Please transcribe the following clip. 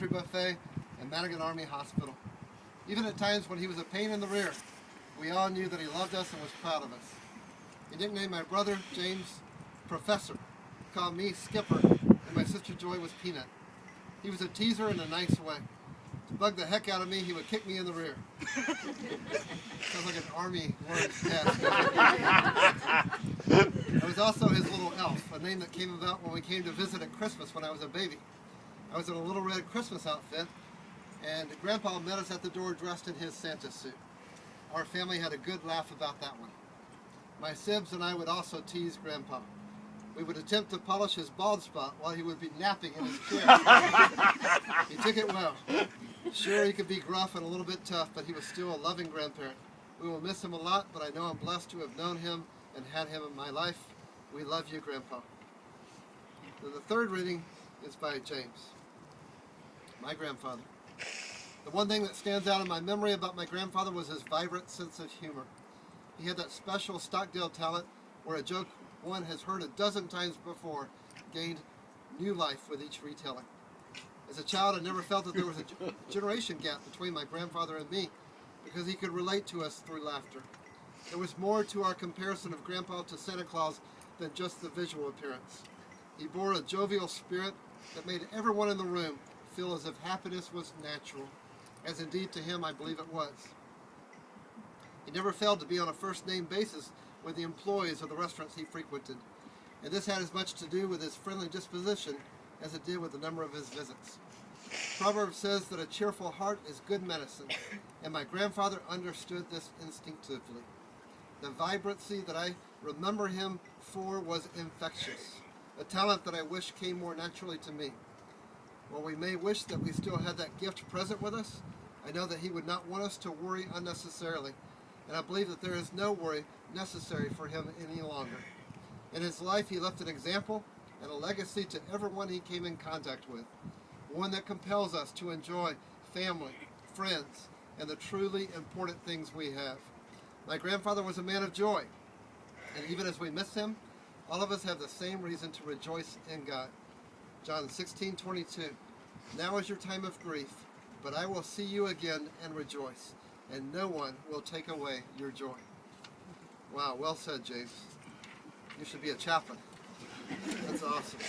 country buffet, and Madigan Army Hospital. Even at times when he was a pain in the rear, we all knew that he loved us and was proud of us. He nicknamed my brother, James, Professor. He called me Skipper, and my sister Joy was Peanut. He was a teaser in a nice way. To bug the heck out of me, he would kick me in the rear. Sounds like an army word's test. I was also his little elf, a name that came about when we came to visit at Christmas when I was a baby. I was in a little red Christmas outfit, and Grandpa met us at the door dressed in his Santa suit. Our family had a good laugh about that one. My sibs and I would also tease Grandpa. We would attempt to polish his bald spot while he would be napping in his chair. He took it well. Sure, he could be gruff and a little bit tough, but he was still a loving grandparent. We will miss him a lot, but I know I'm blessed to have known him and had him in my life. We love you, Grandpa. Then the third reading is by James, my grandfather. The one thing that stands out in my memory about my grandfather was his vibrant sense of humor. He had that special Stockdale talent where a joke one has heard a dozen times before gained new life with each retelling. As a child, I never felt that there was a generation gap between my grandfather and me because he could relate to us through laughter. There was more to our comparison of Grandpa to Santa Claus than just the visual appearance. He bore a jovial spirit that made everyone in the room feel as if happiness was natural, as indeed to him I believe it was. He never failed to be on a first-name basis with the employees of the restaurants he frequented, and this had as much to do with his friendly disposition as it did with the number of his visits. Proverbs says that a cheerful heart is good medicine, and my grandfather understood this instinctively. The vibrancy that I remember him for was infectious, a talent that I wish came more naturally to me. While we may wish that we still had that gift present with us, I know that he would not want us to worry unnecessarily, and I believe that there is no worry necessary for him any longer. In his life, he left an example and a legacy to everyone he came in contact with, one that compels us to enjoy family, friends, and the truly important things we have. My grandfather was a man of joy, and even as we miss him, all of us have the same reason to rejoice in God. John 16:22. Now is your time of grief, but I will see you again and rejoice, and no one will take away your joy. Wow, well said, James. You should be a chaplain. That's awesome.